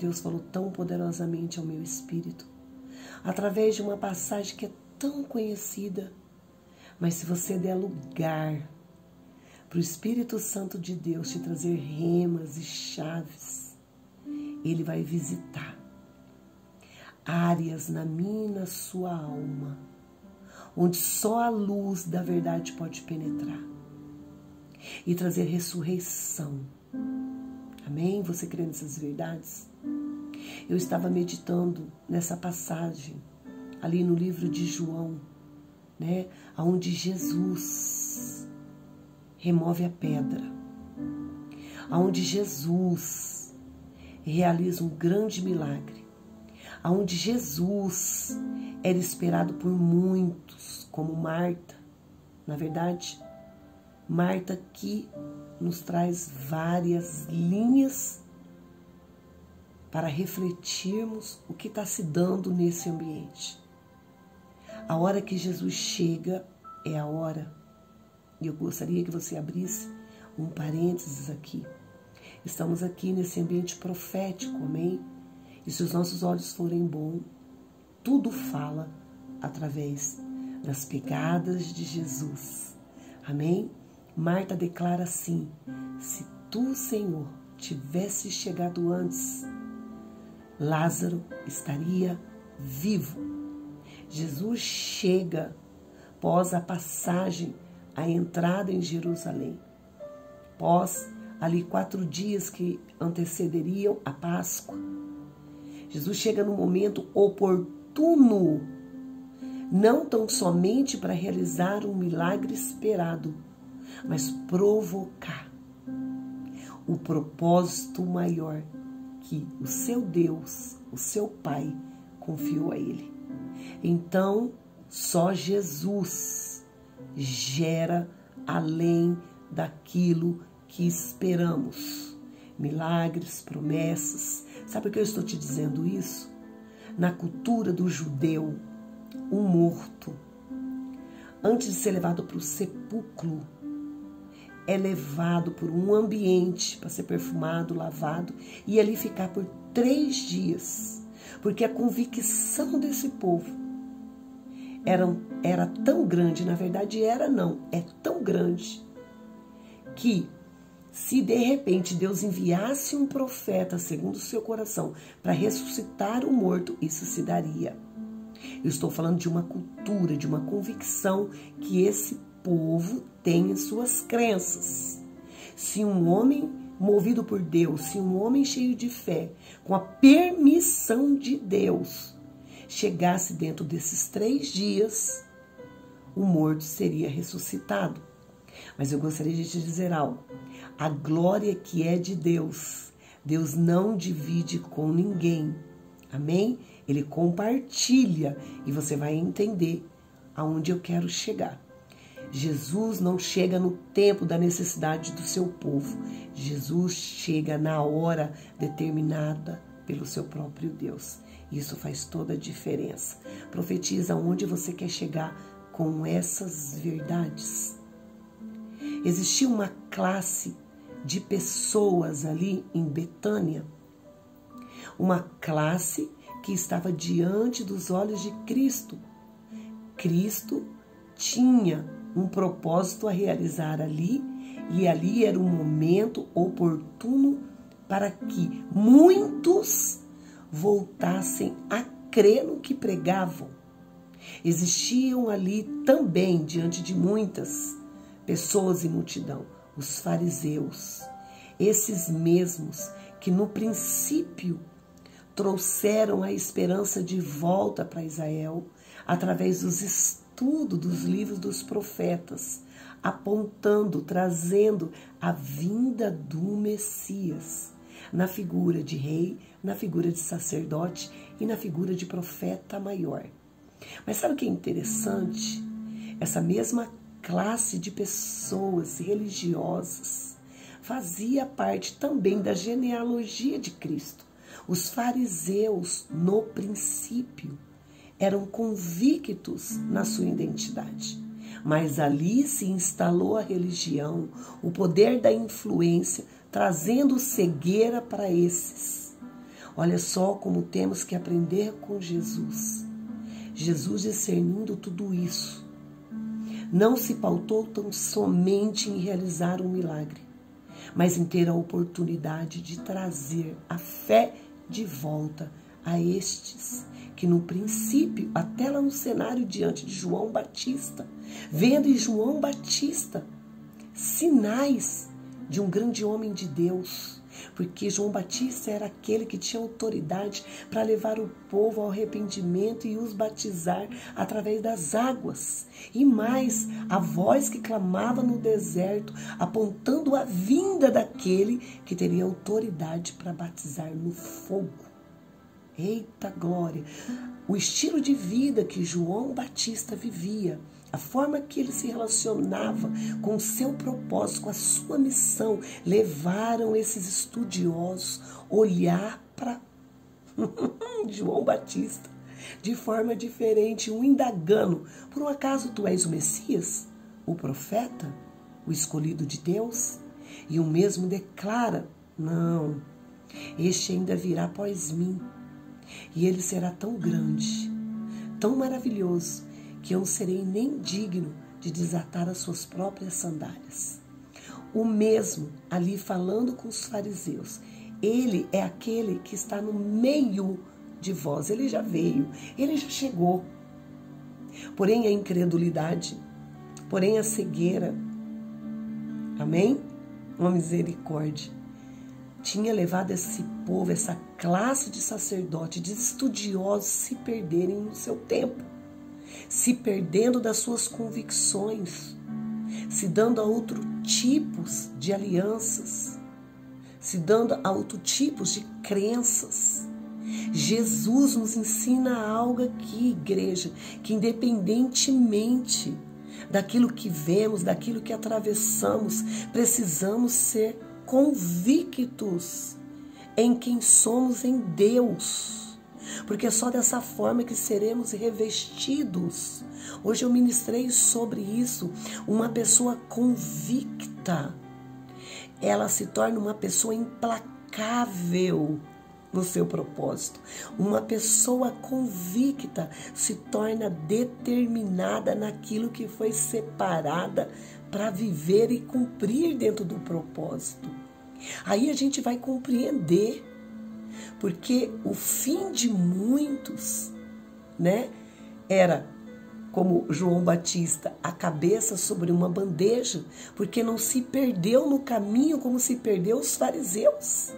Deus falou tão poderosamente ao meu espírito, através de uma passagem que é tão conhecida, mas se você der lugar para o Espírito Santo de Deus te trazer remas e chaves, Ele vai visitar áreas na minha e na sua alma, onde só a luz da verdade pode penetrar e trazer ressurreição. Amém? Você crê nessas verdades? Eu estava meditando nessa passagem, ali no livro de João, né? Onde Jesus remove a pedra, onde Jesus realiza um grande milagre, onde Jesus era esperado por muitos, como Marta. Na verdade, Marta aqui nos traz várias linhas para refletirmos o que está se dando nesse ambiente. A hora que Jesus chega é a hora, e eu gostaria que você abrisse um parênteses aqui. Estamos aqui nesse ambiente profético, amém? E se os nossos olhos forem bons, tudo fala através das pegadas de Jesus, amém? Marta declara assim: se tu, Senhor, tivesse chegado antes, Lázaro estaria vivo. Jesus chega pós a passagem, a entrada em Jerusalém, pós ali 4 dias que antecederiam a Páscoa. Jesus chega no momento oportuno, não tão somente para realizar um milagre esperado, mas provocar o propósito maior que o seu Deus, o seu Pai, confiou a ele. Então, só Jesus gera além daquilo que esperamos. Milagres, promessas. Sabe por que eu estou te dizendo isso? Na cultura do judeu, um morto, antes de ser levado para o sepulcro, é levado por um ambiente para ser perfumado, lavado e ali ficar por 3 dias. Porque a convicção desse povo era tão grande, na verdade é tão grande, que se de repente Deus enviasse um profeta segundo o seu coração para ressuscitar o morto, isso se daria. Eu estou falando de uma cultura, de uma convicção que esse povo tem em suas crenças. Se um homem movido por Deus, se um homem cheio de fé, com a permissão de Deus, chegasse dentro desses 3 dias, o morto seria ressuscitado. Mas eu gostaria de te dizer algo. A glória que é de Deus, Deus não divide com ninguém. Amém? Ele compartilha e você vai entender aonde eu quero chegar. Jesus não chega no tempo da necessidade do seu povo. Jesus chega na hora determinada pelo seu próprio Deus. Isso faz toda a diferença. Profetiza onde você quer chegar com essas verdades. Existia uma classe de pessoas ali em Betânia, uma classe que estava diante dos olhos de Cristo. Cristo tinha um propósito a realizar ali, e ali era um momento oportuno para que muitos voltassem a crer no que pregavam. Existiam ali também, diante de muitas pessoas e multidão, os fariseus, esses mesmos que no princípio trouxeram a esperança de volta para Israel através dos estudos dos livros dos profetas, apontando, trazendo a vinda do Messias, na figura de rei, na figura de sacerdote e na figura de profeta maior. Mas sabe o que é interessante? Essa mesma classe de pessoas religiosas fazia parte também da genealogia de Cristo. Os fariseus, no princípio, eram convictos na sua identidade. Mas ali se instalou a religião, o poder da influência, trazendo cegueira para esses. Olha só como temos que aprender com Jesus. Jesus, discernindo tudo isso, não se pautou tão somente em realizar um milagre, mas em ter a oportunidade de trazer a fé de volta a estes que no princípio, até lá no cenário diante de João Batista, vendo em João Batista sinais de um grande homem de Deus, porque João Batista era aquele que tinha autoridade para levar o povo ao arrependimento e os batizar através das águas. E mais, a voz que clamava no deserto, apontando a vinda daquele que teria autoridade para batizar no fogo. Eita glória! O estilo de vida que João Batista vivia, a forma que ele se relacionava com o seu propósito, com a sua missão, levaram esses estudiosos a olhar para João Batista de forma diferente, um indagando: por um acaso tu és o Messias, o profeta, o escolhido de Deus? E o mesmo declara: não, este ainda virá após mim, e ele será tão grande, tão maravilhoso, que eu não serei nem digno de desatar as suas próprias sandálias. O mesmo ali falando com os fariseus. Ele é aquele que está no meio de vós. Ele já veio, ele já chegou. Porém a incredulidade, porém a cegueira, amém? Uma misericórdia, tinha levado esse povo, essa classe de sacerdote, de estudiosos, se perderem no seu tempo, se perdendo das suas convicções, se dando a outros tipos de alianças, se dando a outros tipos de crenças. Jesus nos ensina algo aqui, igreja, que independentemente daquilo que vemos, daquilo que atravessamos, precisamos ser convictos em quem somos em Deus. Porque é só dessa forma que seremos revestidos. Hoje eu ministrei sobre isso. Uma pessoa convicta, ela se torna uma pessoa implacável no seu propósito. Uma pessoa convicta se torna determinada naquilo que foi separada para viver e cumprir dentro do propósito. Aí a gente vai compreender porque o fim de muitos, né, era, como João Batista, a cabeça sobre uma bandeja, porque não se perdeu no caminho como se perdeu os fariseus.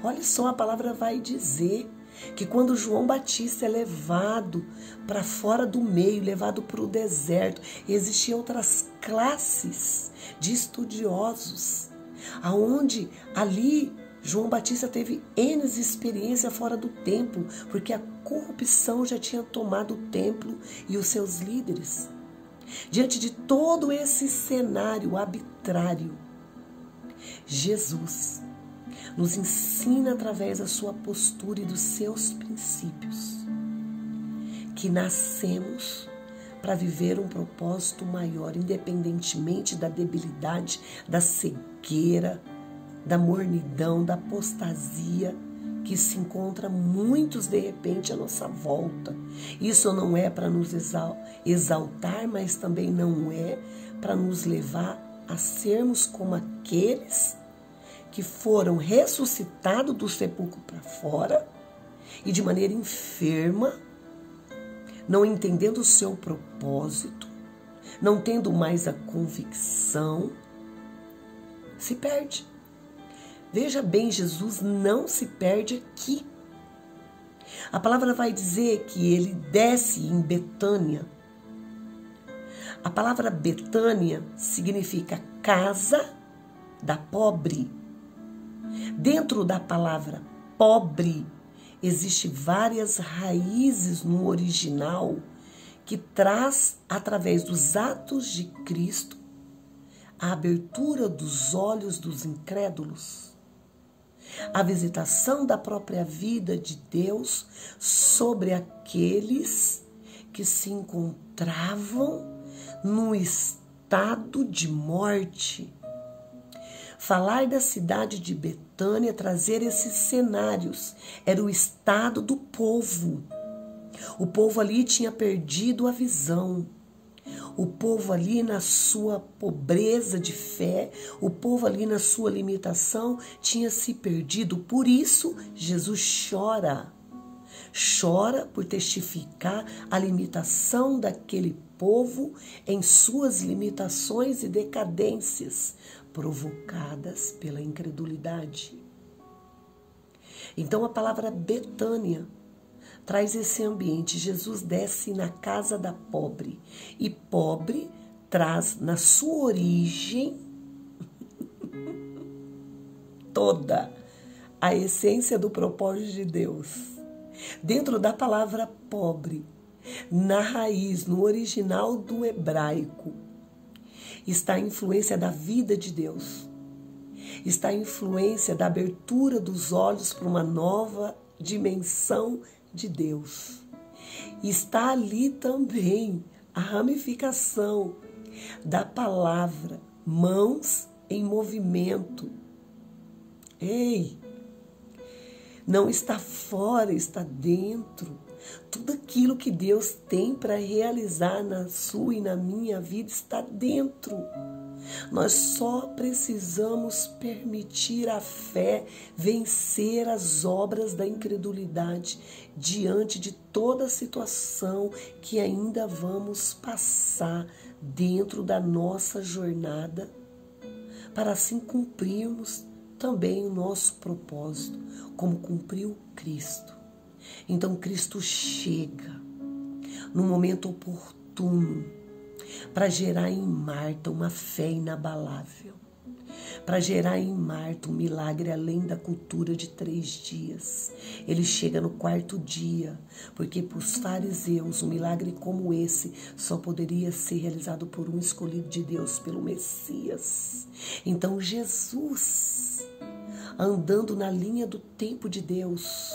Olha só, a palavra vai dizer que quando João Batista é levado para fora do meio, levado para o deserto, existiam outras classes de estudiosos, aonde ali João Batista teve N experiência fora do templo, porque a corrupção já tinha tomado o templo e os seus líderes. Diante de todo esse cenário arbitrário, Jesus nos ensina através da sua postura e dos seus princípios que nascemos para viver um propósito maior, independentemente da debilidade, da cegueira, da mornidão, da apostasia que se encontra muitos de repente à nossa volta. Isso não é para nos exaltar, mas também não é para nos levar a sermos como aqueles que foram ressuscitados do sepulcro para fora e de maneira enferma, não entendendo o seu propósito, não tendo mais a convicção, se perde. Veja bem, Jesus não se perde aqui. A palavra vai dizer que ele desce em Betânia. A palavra Betânia significa casa da pobre. Dentro da palavra pobre, existem várias raízes no original que traz, através dos atos de Cristo, a abertura dos olhos dos incrédulos, a visitação da própria vida de Deus sobre aqueles que se encontravam no estado de morte. Falar da cidade de Betânia, trazer esses cenários, era o estado do povo. O povo ali tinha perdido a visão. O povo ali na sua pobreza de fé, o povo ali na sua limitação tinha se perdido. Por isso, Jesus chora. Chora por testificar a limitação daquele povo em suas limitações e decadências provocadas pela incredulidade. Então a palavra Betânia traz esse ambiente. Jesus desce na casa da pobre. E pobre traz na sua origem toda a essência do propósito de Deus. Dentro da palavra pobre, na raiz, no original do hebraico, está a influência da vida de Deus. Está a influência da abertura dos olhos para uma nova dimensão de Deus. Está ali também a ramificação da palavra mãos em movimento. Ei, não está fora, está dentro. Tudo aquilo que Deus tem para realizar na sua e na minha vida está dentro. Nós só precisamos permitir a fé vencer as obras da incredulidade diante de toda a situação que ainda vamos passar dentro da nossa jornada, para assim cumprirmos também o nosso propósito, como cumpriu Cristo. Então Cristo chega no momento oportuno para gerar em Marta uma fé inabalável, para gerar em Marta um milagre além da cultura de 3 dias. Ele chega no 4º dia, porque para os fariseus um milagre como esse só poderia ser realizado por um escolhido de Deus, pelo Messias. Então Jesus, andando na linha do tempo de Deus,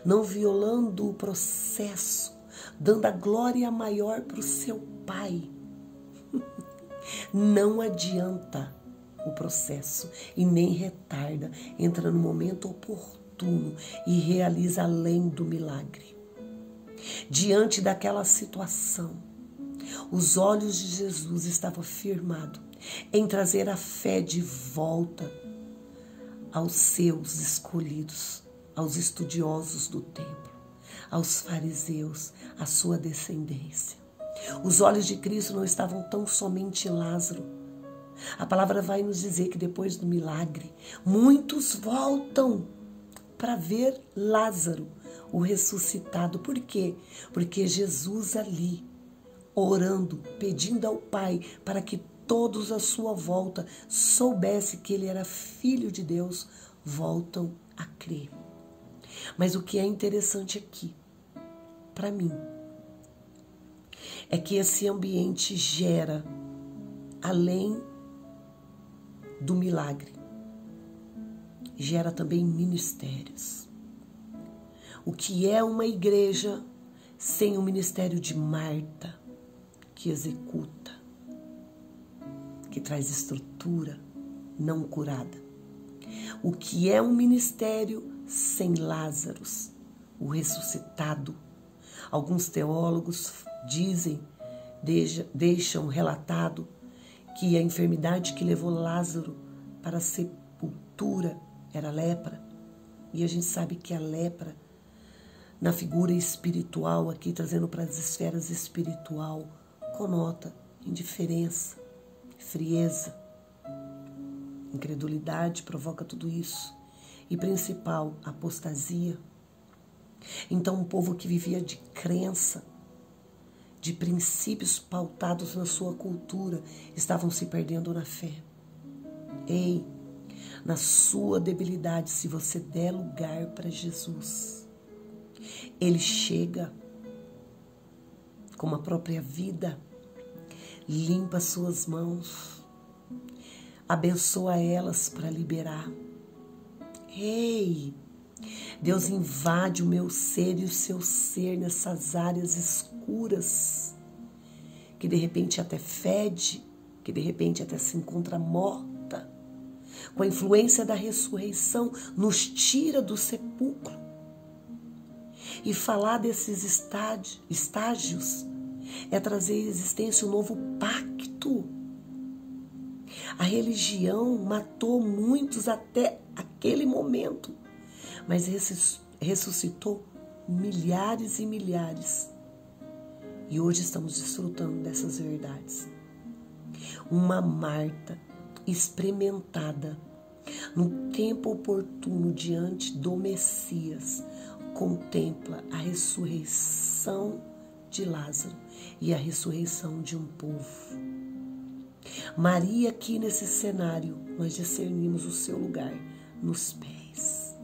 não violando o processo, dando a glória maior para o seu Pai. Não adianta o processo e nem retarda, entra no momento oportuno e realiza além do milagre. Diante daquela situação, os olhos de Jesus estavam firmados em trazer a fé de volta aos seus escolhidos, aos estudiosos do templo, aos fariseus, à sua descendência. Os olhos de Cristo não estavam tão somente em Lázaro. A palavra vai nos dizer que depois do milagre, muitos voltam para ver Lázaro, o ressuscitado. Por quê? Porque Jesus ali, orando, pedindo ao Pai para que todos à sua volta soubessem que ele era filho de Deus, voltam a crer. Mas o que é interessante aqui, para mim, é que esse ambiente gera, além do milagre, gera também ministérios. O que é uma igreja sem o ministério de Marta, que executa, que traz estrutura não curada? O que é um ministério sem Lázaro, o ressuscitado? Alguns teólogos dizem, deixam relatado que a enfermidade que levou Lázaro para a sepultura era a lepra. E a gente sabe que a lepra, na figura espiritual, aqui trazendo para as esferas espiritual, conota indiferença, frieza. Incredulidade provoca tudo isso. E principal, apostasia. Então um povo que vivia de crença, de princípios pautados na sua cultura, estavam se perdendo na fé. Ei, na sua debilidade, se você der lugar para Jesus, Ele chega com a própria vida, limpa suas mãos, abençoa elas para liberar. Ei, Deus invade o meu ser e o seu ser nessas áreas escuras, que de repente até fede, que de repente até se encontra morta, com a influência da ressurreição, nos tira do sepulcro. E falar desses estágios é trazer à existência um novo pacto. A religião matou muitos até aquele momento, mas ressuscitou milhares e milhares. E hoje estamos desfrutando dessas verdades. Uma Marta experimentada no tempo oportuno diante do Messias contempla a ressurreição de Lázaro e a ressurreição de um povo. Maria, aqui nesse cenário, nós discernimos o seu lugar nos pés,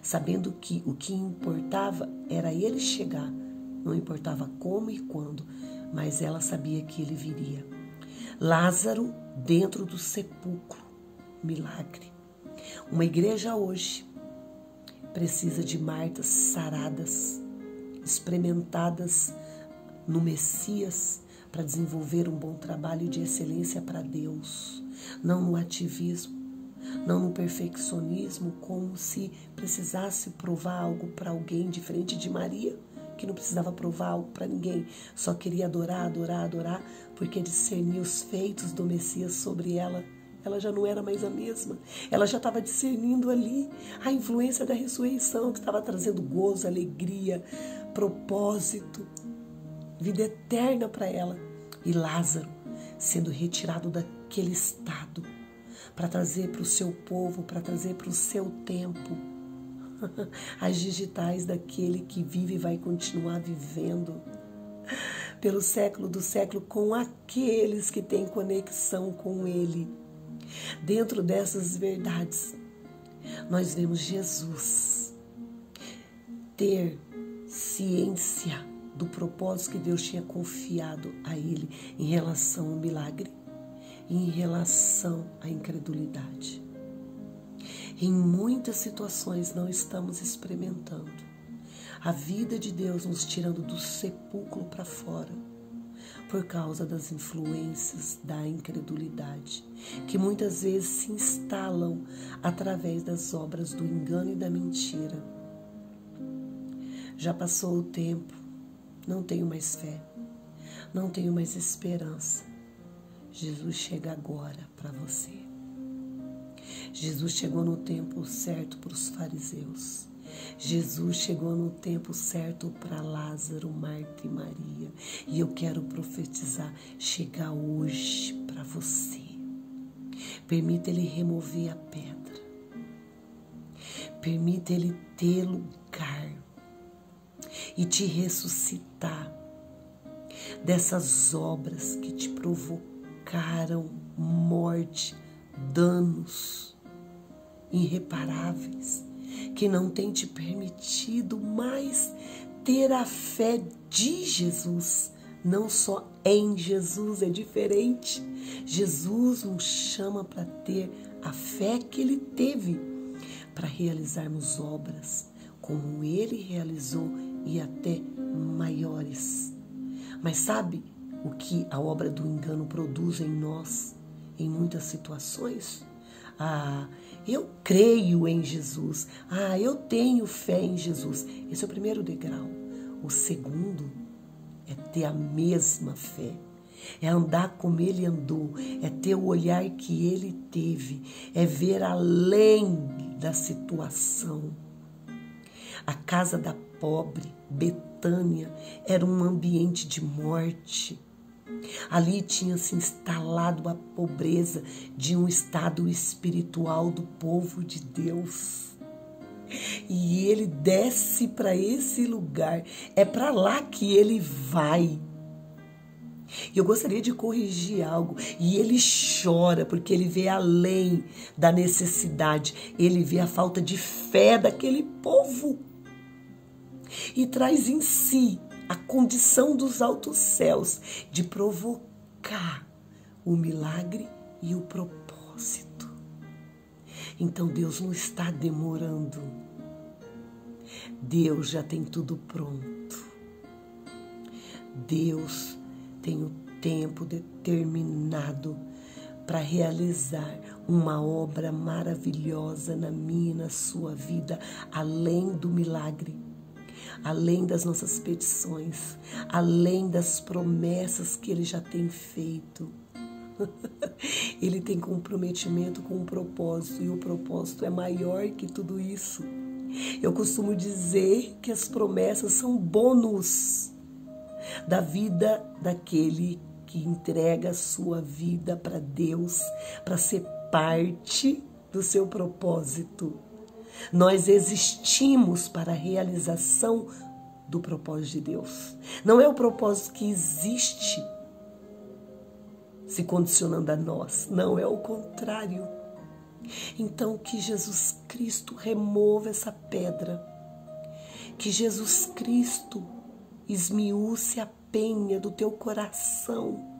sabendo que o que importava era ele chegar, não importava como e quando, mas ela sabia que ele viria. Lázaro dentro do sepulcro, milagre. Uma igreja hoje precisa de Martas saradas, experimentadas no Messias, para desenvolver um bom trabalho de excelência para Deus, não no ativismo, não no perfeccionismo, como se precisasse provar algo para alguém, diferente de Maria, que não precisava provar algo para ninguém, só queria adorar, porque discernia os feitos do Messias sobre ela. Ela já não era mais a mesma, ela já estava discernindo ali a influência da ressurreição, que estava trazendo gozo, alegria, propósito, vida eterna para ela. E Lázaro sendo retirado daquele estado para trazer para o seu povo, para trazer para o seu tempo as digitais daquele que vive e vai continuar vivendo pelo século do século com aqueles que têm conexão com ele. Dentro dessas verdades, nós vemos Jesus ter ciência do propósito que Deus tinha confiado a ele em relação ao milagre e em relação à incredulidade. Em muitas situações não estamos experimentando a vida de Deus nos tirando do sepulcro para fora por causa das influências da incredulidade, que muitas vezes se instalam através das obras do engano e da mentira. Já passou o tempo, não tenho mais fé, não tenho mais esperança. Jesus chega agora para você. Jesus chegou no tempo certo para os fariseus. Jesus chegou no tempo certo para Lázaro, Marta e Maria. E eu quero profetizar, chegar hoje para você. Permita Ele remover a pedra. Permita Ele ter lugar e te ressuscitar dessas obras que te provocaram morte, danos irreparáveis, que não tem te permitido mais ter a fé de Jesus, não só em Jesus, é diferente. Jesus nos chama para ter a fé que Ele teve, para realizarmos obras como Ele realizou e até maiores. Mas sabe o que a obra do engano produz em nós, em muitas situações? Eu creio em Jesus. Eu tenho fé em Jesus. Esse é o primeiro degrau. O segundo é ter a mesma fé. É andar como Ele andou. É ter o olhar que Ele teve. É ver além da situação. A casa da pobre, Betânia, era um ambiente de morte. Ali tinha se instalado a pobreza de um estado espiritual do povo de Deus. E Ele desce para esse lugar. É para lá que Ele vai. E eu gostaria de corrigir algo. E Ele chora porque Ele vê além da necessidade. Ele vê a falta de fé daquele povo. E traz em si a condição dos altos céus de provocar o milagre e o propósito. Então Deus não está demorando. Deus já tem tudo pronto. Deus tem o tempo determinado para realizar uma obra maravilhosa na minha e na sua vida, além do milagre, além das nossas petições, além das promessas que Ele já tem feito. Ele tem comprometimento com um propósito, e o propósito é maior que tudo isso. Eu costumo dizer que as promessas são bônus da vida daquele que entrega a sua vida para Deus, para ser parte do seu propósito. Nós existimos para a realização do propósito de Deus. Não é o propósito que existe se condicionando a nós. Não, é o contrário. Então, que Jesus Cristo remova essa pedra. Que Jesus Cristo esmiúce a penha do teu coração.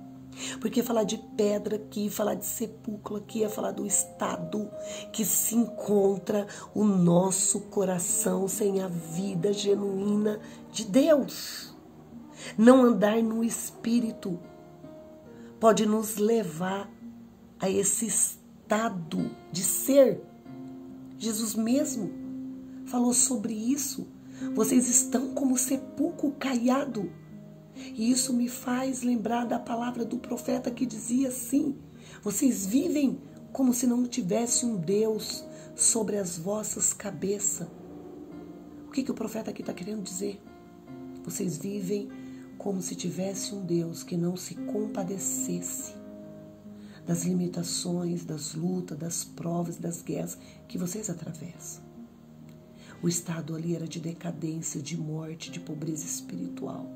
Porque falar de pedra aqui, falar de sepulcro aqui, é falar do estado que se encontra o nosso coração sem a vida genuína de Deus. Não andar no Espírito pode nos levar a esse estado de ser. Jesus mesmo falou sobre isso. Vocês estão como sepulcro caiado. E isso me faz lembrar da palavra do profeta que dizia assim: vocês vivem como se não tivesse um Deus sobre as vossas cabeças. O que o profeta aqui está querendo dizer? Vocês vivem como se tivesse um Deus que não se compadecesse das limitações, das lutas, das provas, das guerras que vocês atravessam. O estado ali era de decadência, de morte, de pobreza espiritual.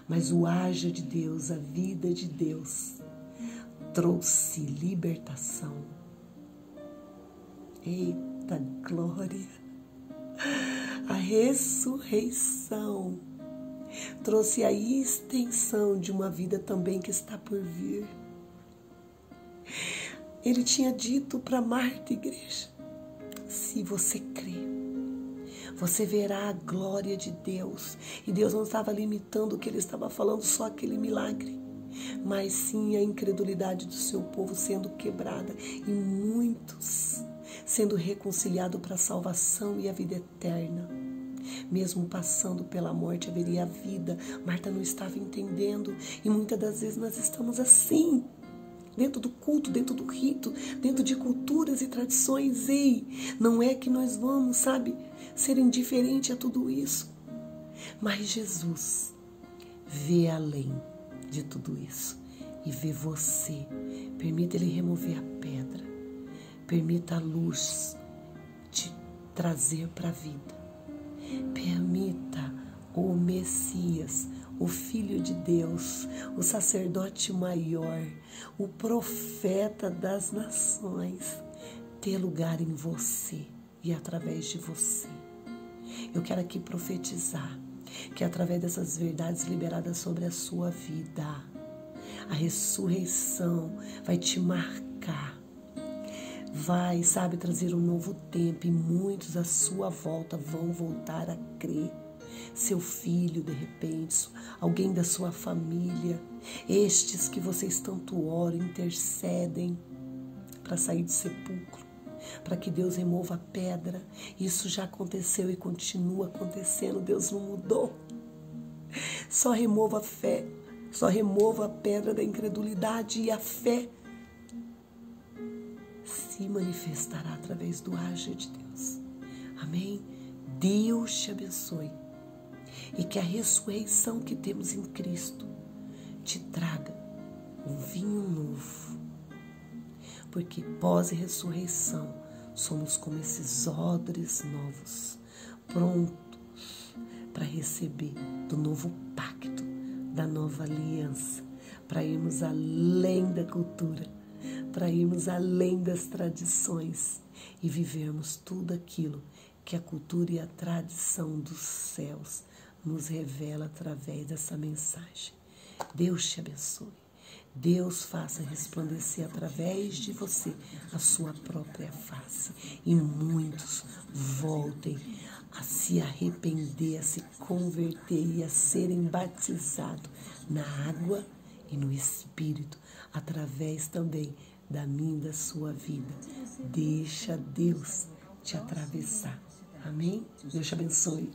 Mas o haja de Deus, a vida de Deus, trouxe libertação. Eita glória! A ressurreição trouxe a extensão de uma vida também que está por vir. Ele tinha dito para Marta, igreja: se você crer, você verá a glória de Deus. E Deus não estava limitando o que Ele estava falando, só aquele milagre, mas sim a incredulidade do seu povo sendo quebrada e muitos sendo reconciliados para a salvação e a vida eterna. Mesmo passando pela morte, haveria a vida. Marta não estava entendendo, e muitas das vezes nós estamos assim, dentro do culto, dentro do rito, dentro de culturas e tradições. Ei, não é que nós vamos, ser indiferente a tudo isso. Mas Jesus vê além de tudo isso e vê você. Permita Ele remover a pedra. Permita a luz te trazer para a vida. Permita o Messias, o Filho de Deus, o sacerdote maior, o profeta das nações, ter lugar em você e através de você. Eu quero aqui profetizar que através dessas verdades liberadas sobre a sua vida, a ressurreição vai te marcar, vai, trazer um novo tempo, e muitos à sua volta vão voltar a crer. Seu filho, de repente, alguém da sua família, estes que vocês tanto oram, intercedem para sair do sepulcro, para que Deus remova a pedra. Isso já aconteceu e continua acontecendo. Deus não mudou. Só remova a fé, só remova a pedra da incredulidade, e a fé se manifestará através do agir de Deus. Amém? Deus te abençoe. E que a ressurreição que temos em Cristo te traga um vinho novo. Porque pós-ressurreição somos como esses odres novos, prontos para receber do novo pacto, da nova aliança, para irmos além da cultura, para irmos além das tradições e vivermos tudo aquilo que a cultura e a tradição dos céus nos revela através dessa mensagem. Deus te abençoe. Deus faça resplandecer através de você a sua própria face. E muitos voltem a se arrepender, a se converter e a serem batizados na água e no Espírito, através também da minha e da sua vida. Deixa Deus te atravessar. Amém? Deus te abençoe.